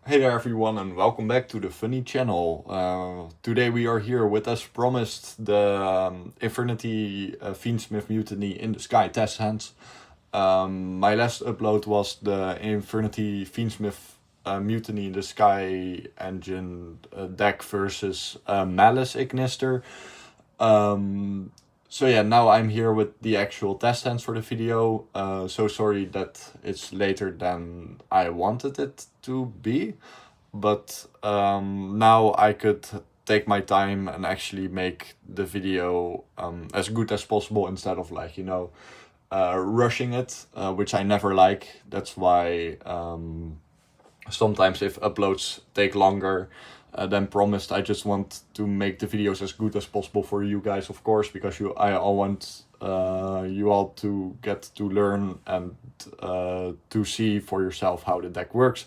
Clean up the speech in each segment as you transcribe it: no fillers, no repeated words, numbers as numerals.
Hey there everyone and welcome back to the funny channel. Today we are here with, as promised, the Infernity Fiendsmith Mutiny in the Sky test hands. My last upload was the Infernity Fiendsmith Mutiny in the Sky engine deck versus Malice Ignister. So yeah, now I'm here with the actual test hands for the video. So sorry that it's later than I wanted it to be, but now I could take my time and actually make the video as good as possible instead of rushing it, which I never like. That's why sometimes if uploads take longer than promised, I just want to make the videos as good as possible for you guys, of course, because I all want you all to get to learn and to see for yourself how the deck works,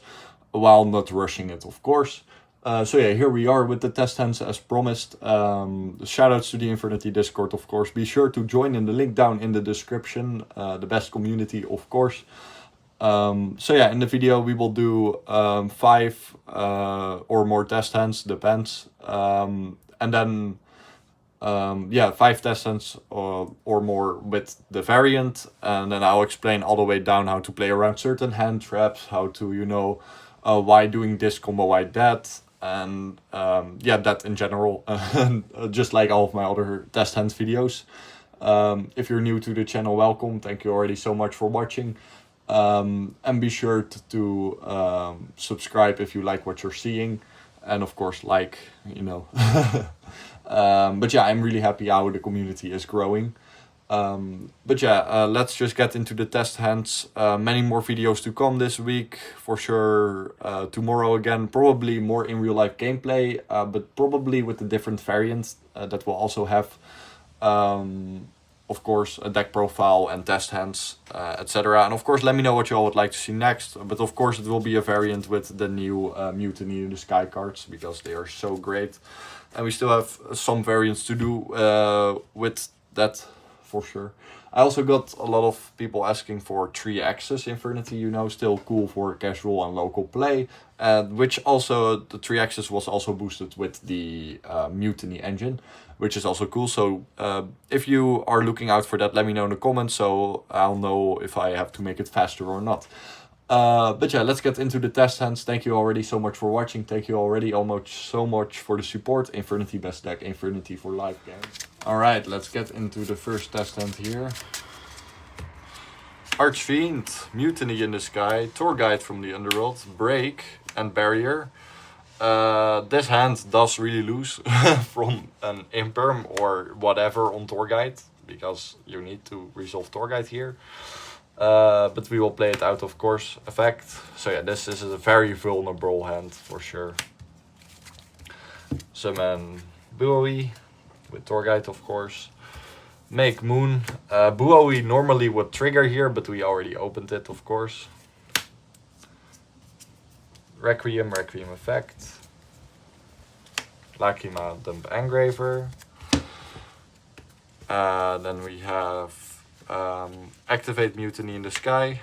while not rushing it, of course. So yeah, here we are with the test hands as promised. Shoutouts to the Infernity Discord, of course. Be sure to join in the link down in the description. The best community, of course. So yeah, in the video we will do 5 or more test hands, depends. And then 5 test hands or more with the variant, and then I'll explain all the way down how to play around certain hand traps, how to why doing this combo, why that, and that in general. Just like all of my other test hands videos. If you're new to the channel, welcome. Thank you already so much for watching. And be sure to subscribe if you like what you're seeing, and of course but yeah, I'm really happy how the community is growing. Let's just get into the test hands. Many more videos to come this week for sure. Tomorrow again, probably more in real life gameplay, but probably with a different variant that will also have of course a deck profile and test hands, etc. And of course let me know what you all would like to see next, but of course it will be a variant with the new Mutiny in the Sky cards, because they are so great, and we still have some variants to do with that for sure. I also got a lot of people asking for 3-axis Infernity, still cool for casual and local play, which also, the 3-axis was also boosted with the Mutiny engine, which is also cool. So if you are looking out for that, let me know in the comments, so I'll know if I have to make it faster or not. But yeah, let's get into the test hands. Thank you already so much for watching. Thank you already almost so much for the support. Infernity Best Deck, Infernity for Life game. Alright, let's get into the first test hand here. Archfiend, Mutiny in the Sky, Tour Guide from the Underworld, Break, and Barrier. This hand does really lose from an Imperm or whatever on Tour Guide, because you need to resolve Tour Guide here. But we will play it out, of course, effect. So yeah, this is a very vulnerable hand for sure. Summon Buoy with Tour Guide, of course. Make Moon. Buoy normally would trigger here, but we already opened it, of course. Requiem effect. Lacrima, dump Engraver. Then we have activate Mutiny in the Sky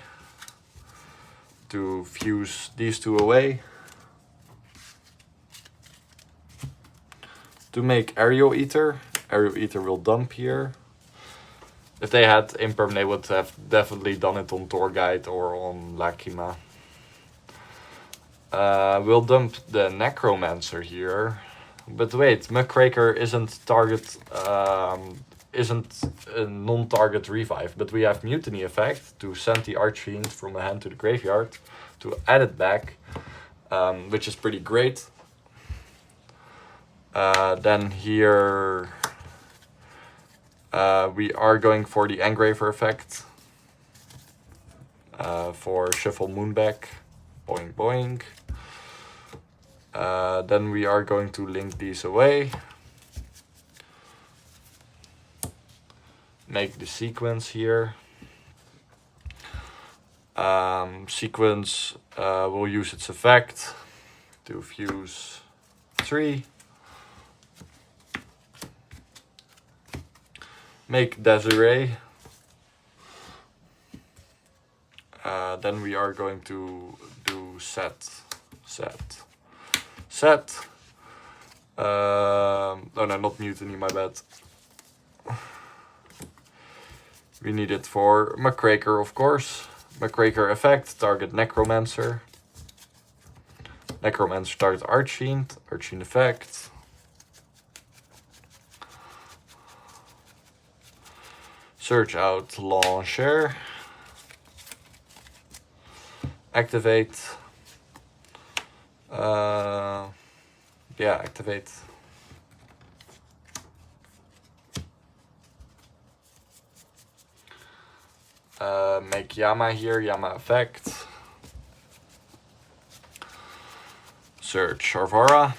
to fuse these two away. To make Aerial Eater. Aerial Eater will dump here. If they had Imperm, they would have definitely done it on Tour Guide or on Lacrima. We'll dump the Necromancer here. But wait, Muckraker isn't a non-target revive, but we have Mutiny effect to send the Archfiend from the hand to the graveyard to add it back, which is pretty great. Then here we are going for the Engraver effect for Shuffle Moonback, boing boing. Then we are going to link these away. Make the sequence here. Sequence will use its effect to fuse 3. Make Desiree. Then we are going to do set set, set. Oh no, not Mutiny, my bad. We need it for McCraker, of course. McCraker effect, target Necromancer. Necromancer target Archfiend, Archfiend effect. Search out Launcher. Activate. Yeah, activate. Make Yama here, Yama effect. Search Charvara.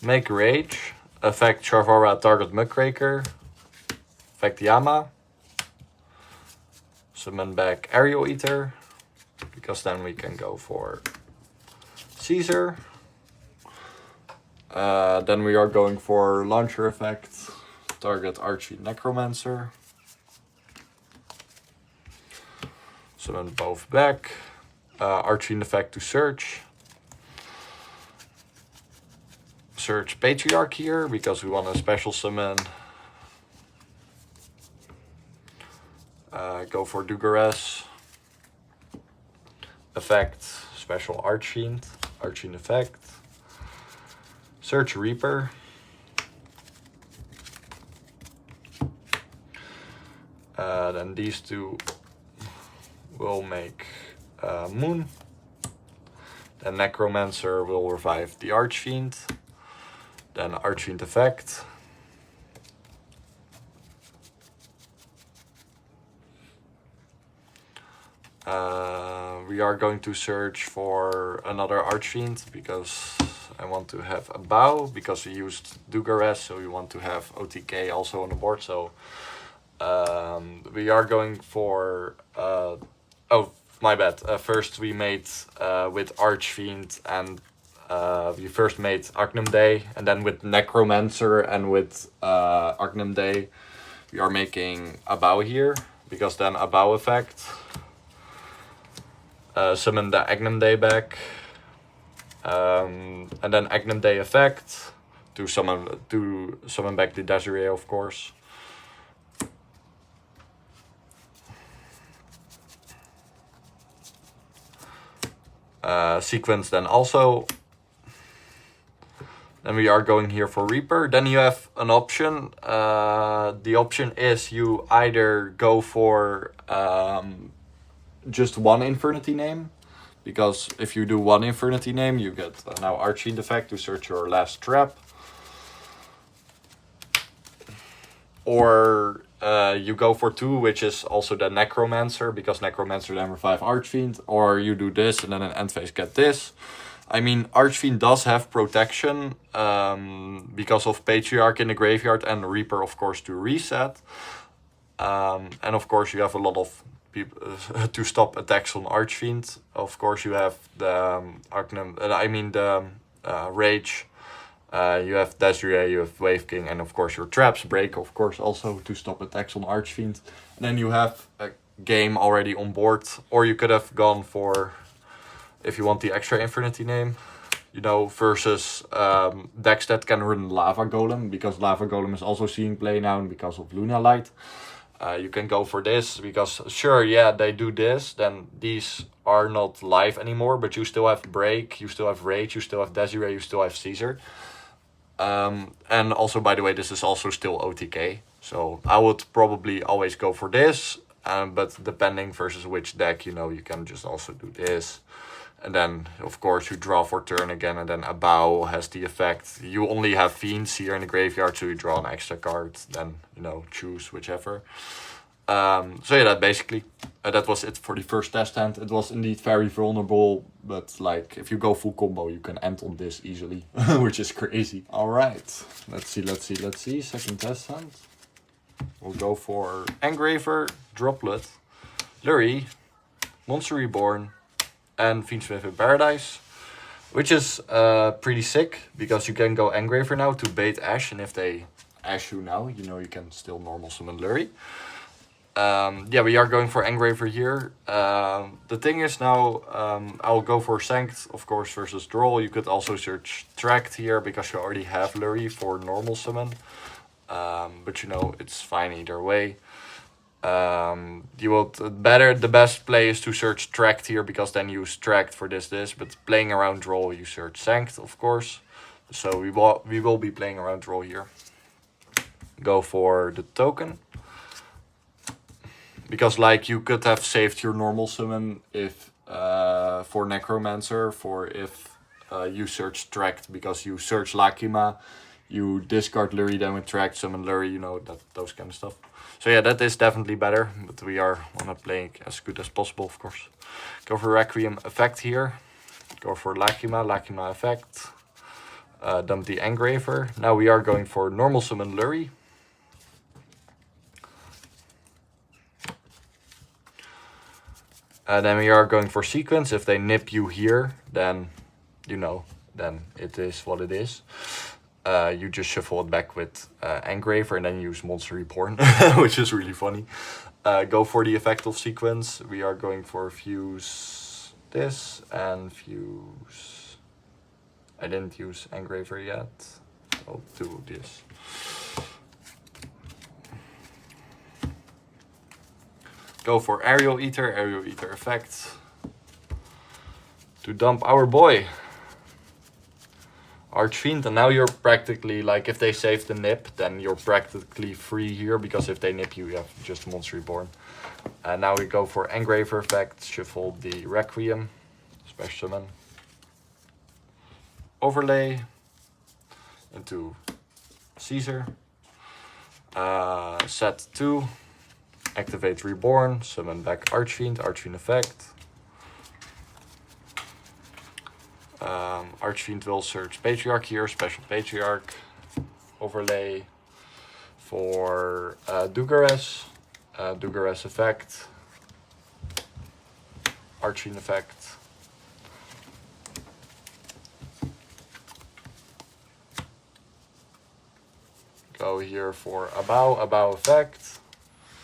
Make Rage. Effect Charvara target Muckraker. Effect Yama. Summon back Aerial Eater. Because then we can go for Caesar. Then we are going for Launcher effect. Target Archie Necromancer. Summon both back. Archie effect to search. Search Patriarch here because we want to special summon. Go for Dugares. Effect, special Archfiend. Archfiend effect. Search Reaper. Then these two will make Moon. Then Necromancer will revive the Archfiend. Then Archfiend effect. We are going to search for another Archfiend because I want to have a bow because we used Dugares, so we want to have OTK also on the board. So we are going for oh my bad. First we made with Archfiend and we first made Arcnum Day, and then with Necromancer and with Arcnum Day we are making a bow here because then a bow effect. Summon the Agnum Day back, and then Agnum Day effect to summon back the Desiree, of course. Sequence then also. Then we are going here for Reaper. Then you have an option. The option is you either go for just one Infernity name, because if you do one Infernity name you get now Archfiend effect to search your last trap, or you go for two, which is also the Necromancer, because Necromancer then revive Archfiend, or you do this and then an end phase get this. I mean, Archfiend does have protection because of Patriarch in the graveyard and Reaper, of course, to reset. And of course you have a lot of people to stop attacks on Archfiend. Of course you have the Rage, you have Desiree, you have Wave King, and of course your traps break, of course, also to stop attacks on Archfiend. And then you have a game already on board, or you could have gone for, if you want the extra Infernity name, you know, versus decks that can run Lava Golem, because Lava Golem is also seeing play now because of Luna Light. You can go for this because sure, yeah, they do this, then these are not live anymore, but you still have Break, you still have Rage, you still have Desiree, you still have Caesar. And also, by the way, this is also still OTK, so I would probably always go for this, but depending versus which deck, you know, you can just also do this. And then, of course, you draw for turn again, and then a bow has the effect. You only have Fiends here in the graveyard, so you draw an extra card. Then, you know, choose whichever. So yeah, that was it for the first test hand. It was indeed very vulnerable, but like, if you go full combo, you can end on this easily, which is crazy. All right, let's see. Second test hand. We'll go for Engraver, Droplet, Lurie, Monster Reborn, and Fiendsmith in Paradise, which is pretty sick because you can go Engraver now to bait Ash, and if they Ash you now, you know you can still normal summon Lurie. Yeah, we are going for Engraver here. The thing is now, I'll go for Sanct, of course, versus Droll. You could also search Tract here, because you already have Lurie for normal summon. But you know, it's fine either way. The best play is to search Tract here, because then you use Tract for this, but playing around Droll, you search Sanct, of course. So we will be playing around Droll here. Go for the token. Because like you could have saved your normal summon if for Necromancer, for if you search Tract, because you search Lacrima, you discard Lurie, then with Tract summon Lurie, you know, those kind of stuff. So yeah, that is definitely better, but we wanna play as good as possible, of course. Go for Requiem effect here. Go for Lacrima effect. Dump the Engraver. Now we are going for normal summon Lurie. Then we are going for sequence. If they nip you here, then, you know, then it is what it is. You just shuffle it back with Engraver and then use Monster Reborn, which is really funny. Go for the effect of sequence. We are going for fuse this and fuse... I didn't use Engraver yet. I'll do this. Go for Aerial Eater effect. To dump our boy. Archfiend, and now you're practically, like, if they save the nip, then you're practically free here, because if they nip you, you have just Monster Reborn. And now we go for Engraver effect, shuffle the Requiem, special summon. Overlay into Caesar. Set 2. Activate Reborn, summon back Archfiend effect. Archfiend will search Patriarch here, special Patriarch. Overlay for Dugares, Dugares effect. Archfiend effect. Go here for Abau effect.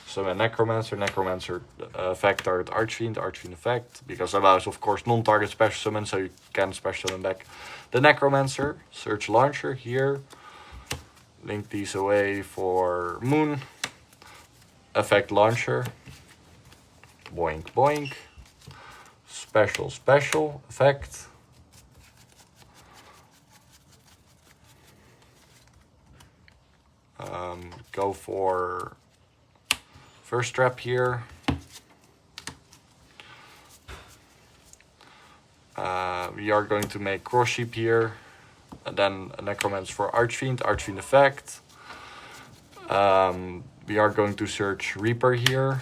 Summon Necromancer effect target Archfiend effect. Because Abau is of course non-target special summon, so you can special summon back the Necromancer. Search Launcher here. Link these away for Moon. Effect Launcher. Boink boink. Special effect. Go for first trap here. We are going to make Cross Sheep here. And then a Necromancer for Archfiend effect. We are going to search Reaper here.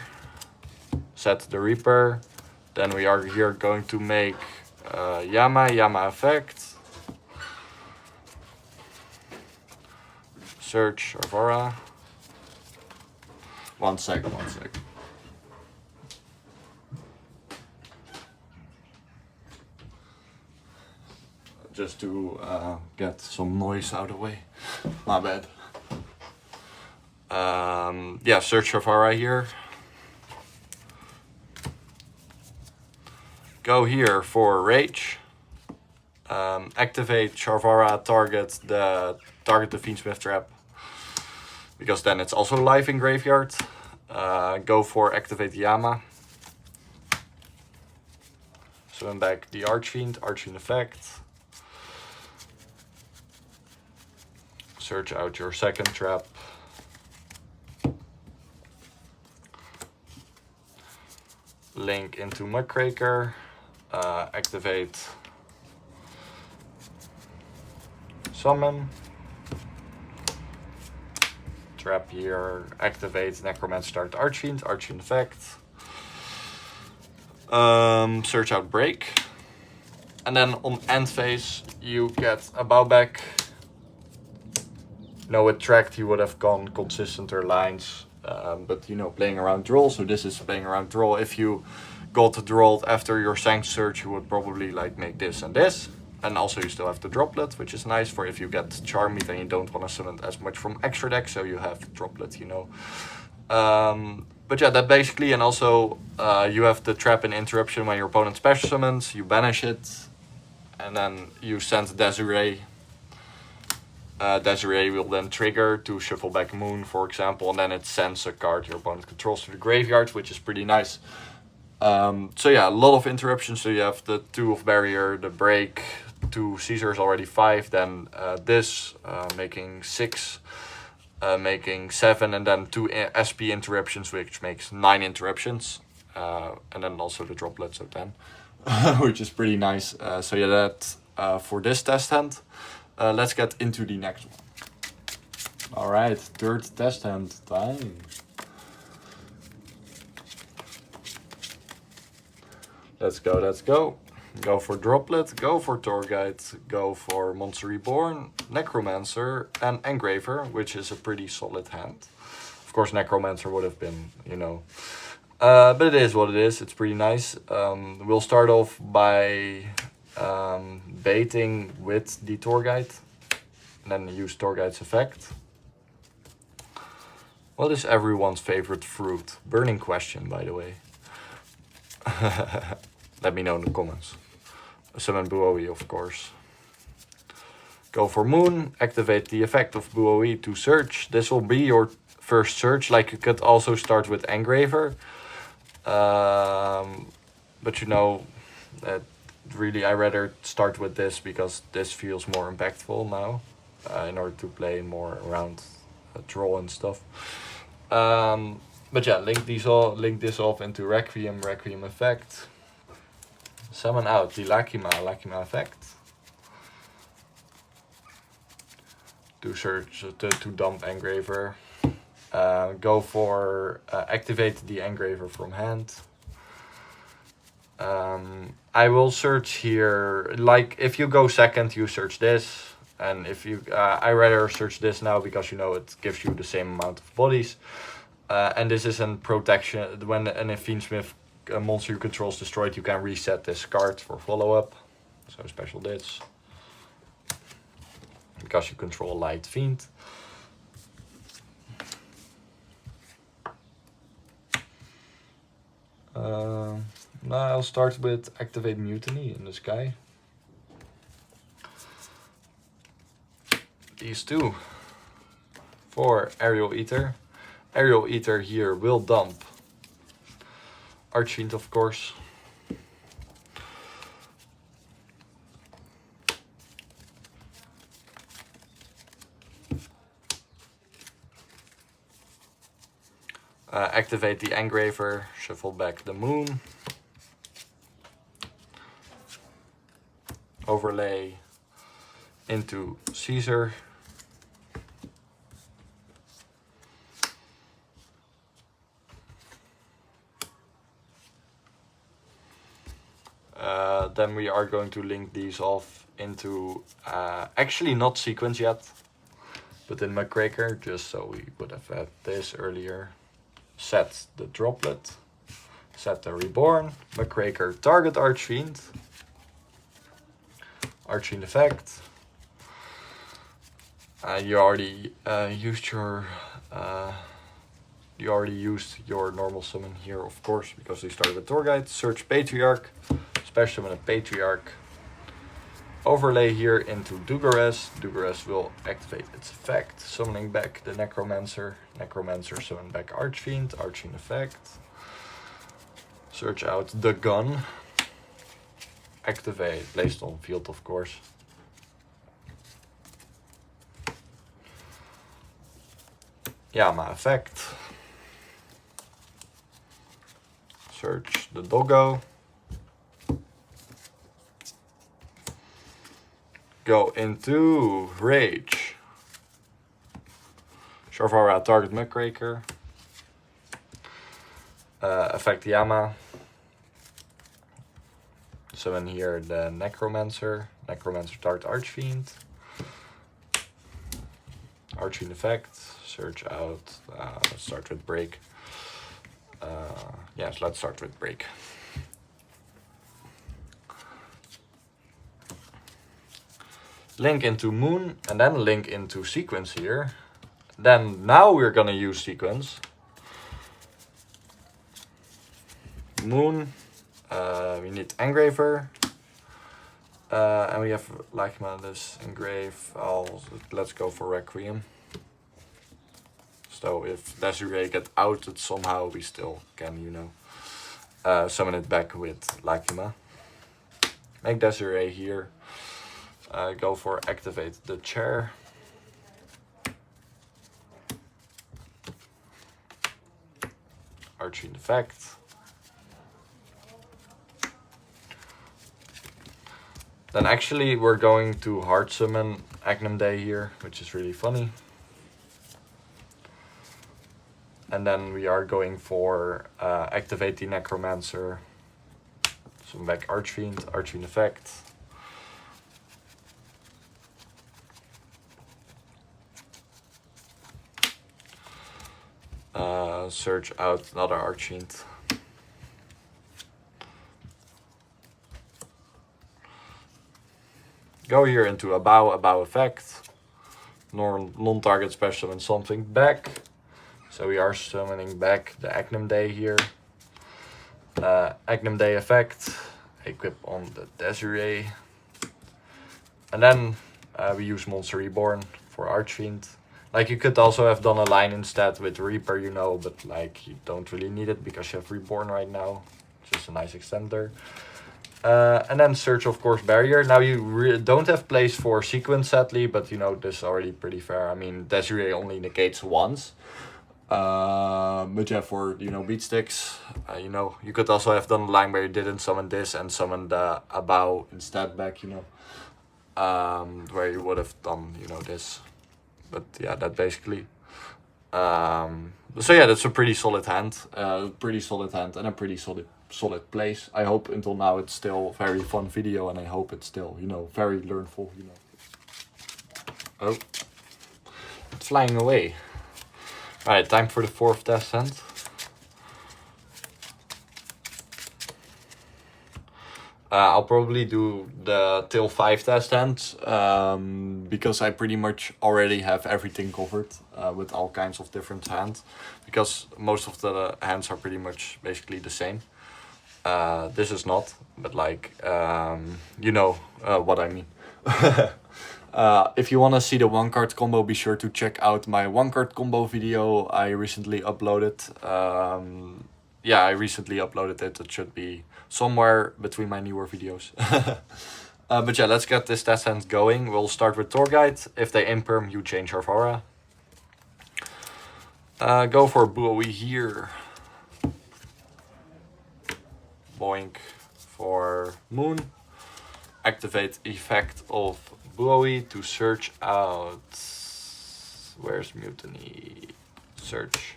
Set the Reaper. Then we are here going to make Yama effect. Search Avora. One sec. Just to get some noise out of the way. My bad. Yeah, search Avora here. Go here for Rage. Activate Sharvara, target the Fiendsmith trap. Because then it's also live in graveyard. Go for activate Yama. Summon back the Archfiend effect. Search out your second trap. Link into Muckraker. Activate Summon. Trap here, activate Necromancer start Archfiend effect. Search out Break. And then on end phase, you get a Bowback. No, with Tract he would have gone consistenter lines. But you know, playing around Droll, so this is playing around Droll. If you got Drolled after your Sanct search, you would probably like make this and this. And also you still have the Droplet, which is nice for if you get Charm Meat and you don't want to summon as much from extra deck, so you have Droplet, you know. But yeah, that basically, and also you have the trap and interruption when your opponent special summons, you banish it, and then you send Desiree. Desiree will then trigger to shuffle back Moon, for example, and then it sends a card your opponent controls to the graveyard, which is pretty nice. So yeah, a lot of interruptions. So you have the 2 of barrier, the break, 2 Caesars already 5, then this making 6. Making 7, and then 2 SP interruptions, which makes 9 interruptions, and then also the droplet, so 10, which is pretty nice. So yeah, that for this test hand. Let's get into the next one. All right, 3rd test hand time. Let's go, let's go. Go for Droplet, go for Tour Guide, go for Monster Reborn, Necromancer, and Engraver, which is a pretty solid hand. Of course, Necromancer would have been, you know. But it is what it is, it's pretty nice. We'll start off by baiting with the Tour Guide, and then use Tour Guide's effect. What is everyone's favorite fruit? Burning question, by the way. Let me know in the comments. Summon Buoy, of course. Go for Moon, activate the effect of Buoy to search. This will be your first search, like you could also start with Engraver. But you know, really I rather start with this because this feels more impactful now. In order to play more around draw and stuff. But yeah, link this off into Requiem effect. Summon out the Lacrima effect. To search, to dump Engraver. Go for activate the Engraver from hand. I will search here, like if you go second, you search this. And if you, I rather search this now because you know it gives you the same amount of bodies. And this is a protection. When an Fiendsmith monster you control is destroyed, you can reset this card for follow-up. So special this. Because you control Light Fiend. Now I'll start with activate Mutiny in the sky. These 2 for Aerial Eater. Aerial Eater here will dump Archfiend, of course. Activate the Engraver, shuffle back the Moon. Overlay into Caesar. Then we are going to link these off into, actually not sequence yet, but in Muckraker, just so we would have had this earlier. Set the Droplet, set the Reborn, Muckraker target Archfiend, Archfiend effect. You already used your normal summon here, of course, because we started with Tour Guide. Search Patriarch, special summon a Patriarch. Overlay here into Dugares. Dugares will activate its effect, summoning back the Necromancer. Necromancer summon back Archfiend, Archfiend effect. Search out the gun. Activate, placed on field, of course. Yama effect. Search the Doggo. Go into Rage. Sharvara target Muckraker. Affect Yama. Summon here the Necromancer. Necromancer target Archfiend. Archfiend effect. Search out. Let's start with Break. Yes, let's start with Break. Link into Moon, and then link into Sequence here. Then now we're gonna use Sequence. Moon. We need Engraver. And we have Lachima, this Engrave. Let's go for Requiem. So if Desiree get outed somehow, we still can, you know, summon it back with Lachima. Make Desiree here. Go for activate the chair. Arching effect. Then actually we're going to hard summon Agnum Day here, which is really funny. And then we are going for activate the Necromancer. Summon back Archfiend, Archfiend effect. Search out another Archfiend. Go here into a bow effect. Non-target special summon something back. So we are summoning back the Agnum Day here. Agnum Day effect. Equip on the Desiree. And then we use Monster Reborn for Archfiend. Like, you could also have done a line instead with Reaper, you know, but like you don't really need it because you have Reborn right now. Just a nice extender. And then search, of course, Barrier. Now you don't have place for Sequence, sadly, but you know, this is already pretty fair. I mean, Desiree only negates once. But yeah, for, you know, beat sticks, you know, you could also have done a line where you didn't summon this and summoned the Abao instead back, you know, where you would have done, you know, this. But yeah, that basically. So yeah, that's a pretty solid hand. And a pretty solid place. I hope until now it's still a very fun video, and I hope it's still, you know, very learnful, you know. Oh, it's flying away. Alright, time for the fourth test hand. I'll probably do the till 5 test hand, because I pretty much already have everything covered with all kinds of different hands, because most of the hands are pretty much basically the same. This is not, but like, you know what I mean. If you want to see the 1-card combo, be sure to check out my 1-card combo video I recently uploaded. Yeah, I recently uploaded it. It should be somewhere between my newer videos. But yeah, let's get this test hand going. We'll start with Torguide. If they imperm, you change Harvara. Go for Buoy here. Boink for Moon. Activate effect of Buoy to search out. Where's Mutiny? Search.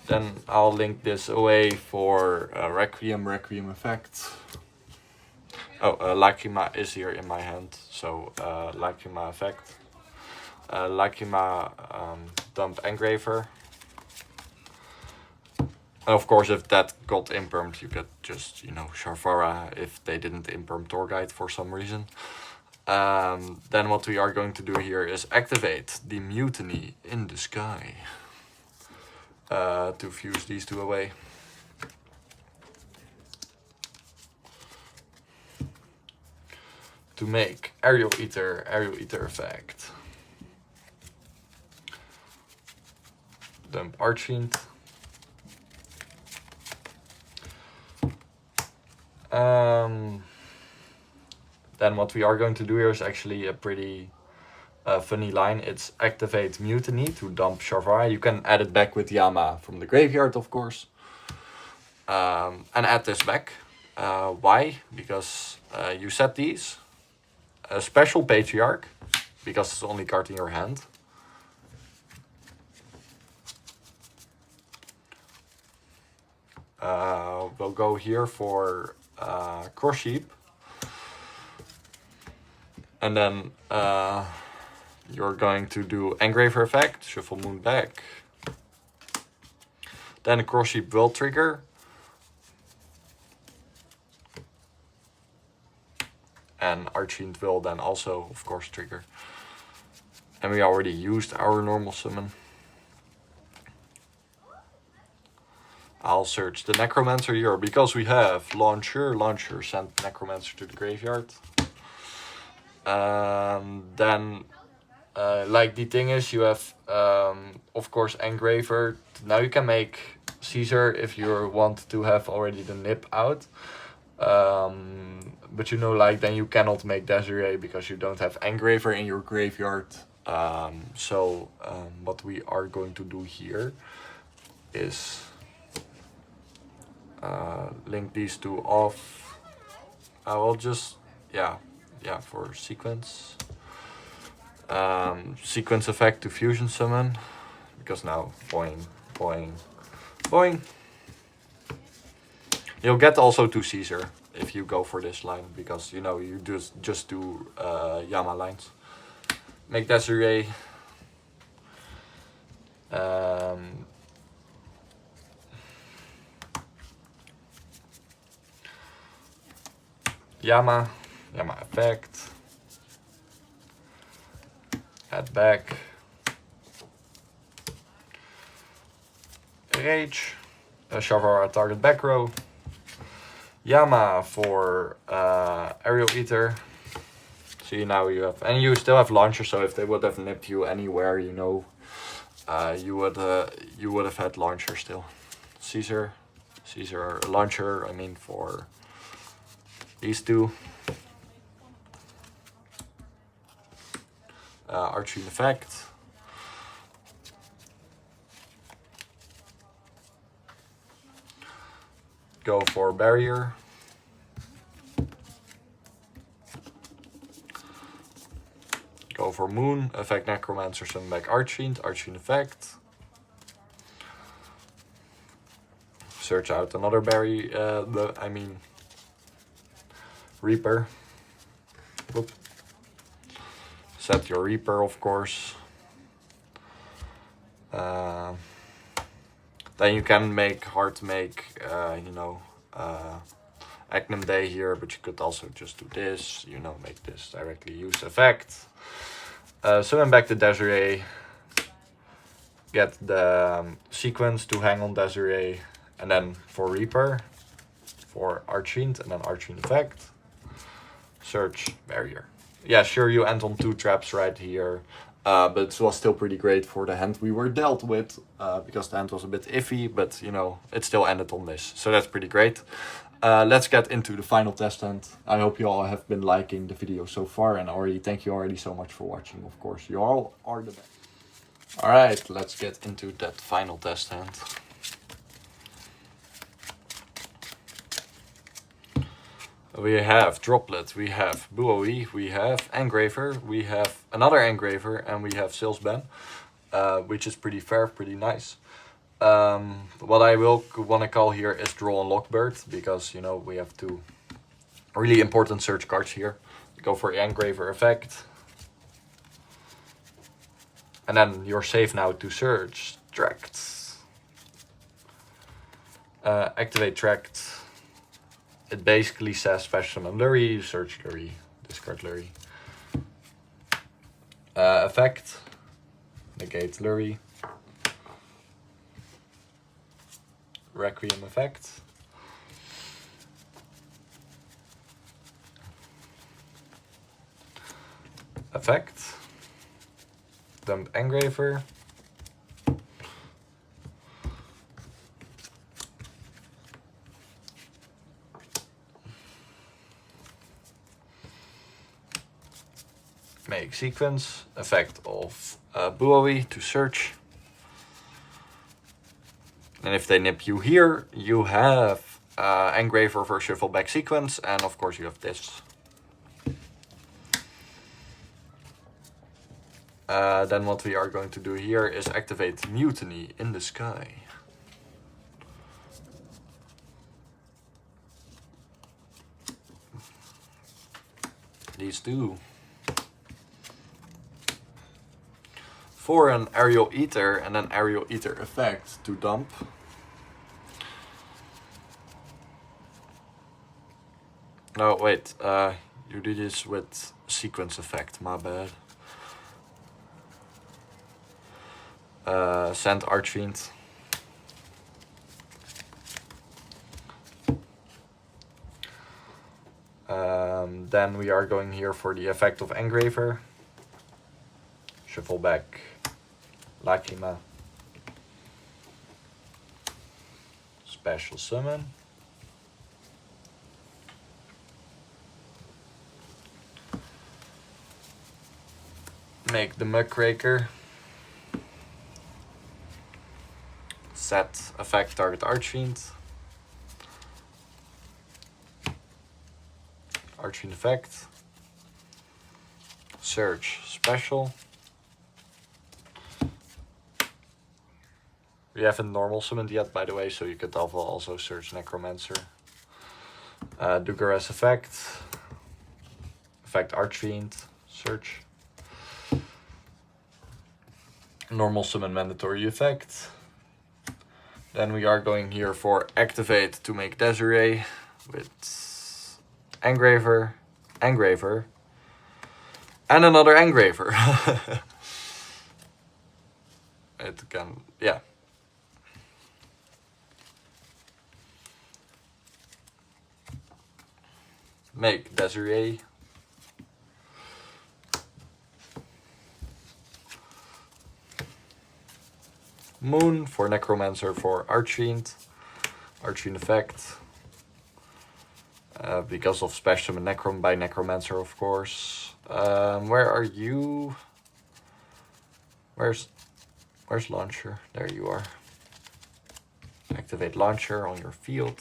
Then I'll link this away for Requiem effect. Oh, Lachima is here in my hand, so Lachima effect. Lachima dump Engraver. And of course, if that got impermed, you could just, you know, Sharvara if they didn't imperm Torguide for some reason. Then what we are going to do here is activate the Mutiny in the sky. To fuse these two away. To make Aerial Eater effect. Dump Archfiend. Then what we are going to do here is actually a pretty funny line. It's activate Mutiny to dump Sharvara. You can add it back with Yama from the graveyard, of course. And add this back. Why? Because you set these. A special Patriarch, because it's the only card in your hand. We'll go here for Cross Sheep. And then you're going to do Engraver effect, shuffle Moon back. Then a Cross Sheep will trigger. And Archfiend will then also, of course, trigger. And we already used our normal summon. I'll search the Necromancer here because we have Launcher. Launcher send Necromancer to the graveyard. Then, like the thing is, you have, of course, Engraver. Now you can make Caesar if you want to have already the nip out. But you know, like, then you cannot make Desiree because you don't have Engraver in your graveyard. So what we are going to do here is link these two off. I will just, yeah, for sequence. Sequence effect to fusion summon, because now boing, boing, boing. You'll get also to Caesar if you go for this line, because you know you just do Yama lines. Make Desiree. Yama effect. Add back. Rage. Shuffle a target back row. Yama for Aerial Eater. See, now you have, and you still have Launcher, so if they would have nipped you anywhere, you know, you would have had Launcher still. Caesar Launcher, I mean, for these two. Arching effect. Go for barrier. Go for moon. Effect Necromancer, summon back Archfiend. Archfiend effect. Search out another Reaper. Whoop. Set your Reaper, of course. Then you can make hard to make, you know, Agnum Day here, but you could also just do this, you know, make this directly use effect. Summon back the Desiree. Get the sequence to hang on Desiree, and then for Reaper, for Archfiend, and then Archfiend effect. Search barrier. Yeah, sure, you end on 2 traps right here, but it was still pretty great for the hand we were dealt with, because the hand was a bit iffy, but you know, it still ended on this, so that's pretty great. Let's get into the final test hand. I hope you all have been liking the video so far, and thank you already so much for watching, of course. You all are the best. Alright, let's get into that final test hand. We have Droplet, we have Buoy, we have Engraver, we have another Engraver, and we have Salesman, which is pretty fair, pretty nice. What I will want to call here is Draw on Lockbird, because, you know, we have 2 really important search cards here. Go for Engraver effect. And then you're safe now to search Tract. Activate Tract. It basically says special summon Lurie, search Lurie, discard Lurie. Effect, negate Lurie. Requiem effect. Effect. Dump Engraver. Make sequence, effect of Buoy to search. And if they nip you here, you have Engraver for shuffle back sequence, and of course you have this. Then what we are going to do here is activate Mutiny in the sky. These two. For an Aerial Eater and an Aerial Eater effect to dump. No, wait, you do this with sequence effect, my bad. Send Archfiend. Then we are going here for the effect of Engraver. Shuffle back Lacrima. Special summon. Make the Muckraker. Set effect target Archfiend. Archfiend effect. Search special. We haven't normal summoned yet, by the way, so you could also search Necromancer. Dugares effect. Effect Archfiend. Search. Normal summon mandatory effect. Then we are going here for activate to make Desiree with Engraver, Engraver, and another Engraver. It can, yeah. Make Desiree. Moon for Necromancer for Archfiend. Archfiend effect. Because of Special Summon Necrom by Necromancer, of course. Where are you? Where's Launcher? There you are. Activate Launcher on your field.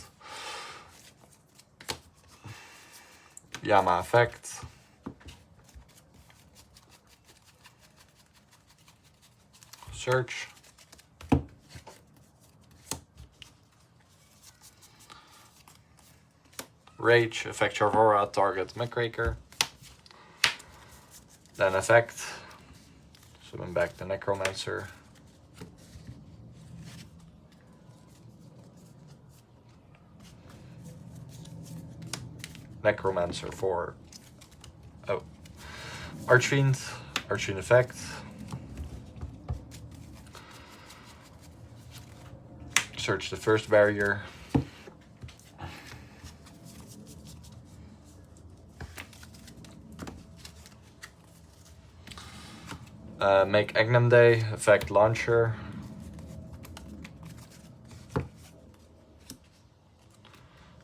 Yama effect. Search. Rage, effect Aurora, target Muckraker. Then effect. Summon back the Necromancer. Necromancer for Archfiend. Archfiend effect. Search the first barrier. Make Agnum Day, effect Launcher.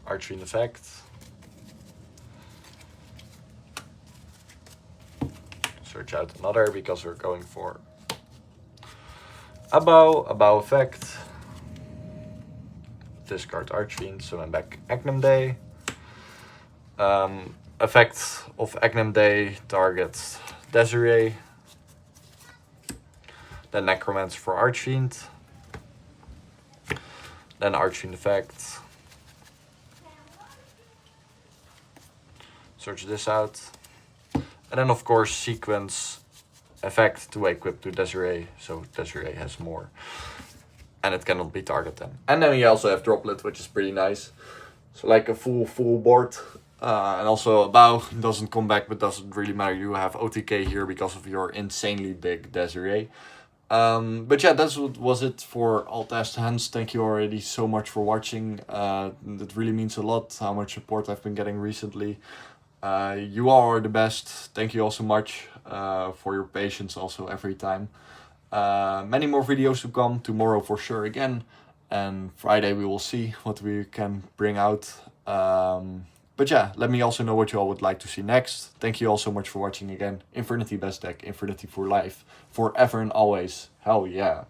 Archfiend effect. Search out another because we're going for a bow effect. Discard Archfiend, summon back Agnum Day. Effect of Agnum Day targets Desiree. Then Necromancer for Archfiend. Then Archfiend effect. Search this out. And then of course sequence effect to equip to Desiree, so Desiree has more. And it cannot be targeted. And then we also have Droplet, which is pretty nice. So like a full board. And also a bow doesn't come back, but doesn't really matter. You have OTK here because of your insanely big Desiree. But yeah, that's what was it for Alt Test Hands. Thank you already so much for watching. It really means a lot how much support I've been getting recently. You all are the best. Thank you all so much for your patience also every time. Many more videos to come. Tomorrow for sure again. And Friday we will see what we can bring out. But yeah, let me also know what you all would like to see next. Thank you all so much for watching again. Infernity Best Deck, Infernity for Life, forever and always. Hell yeah.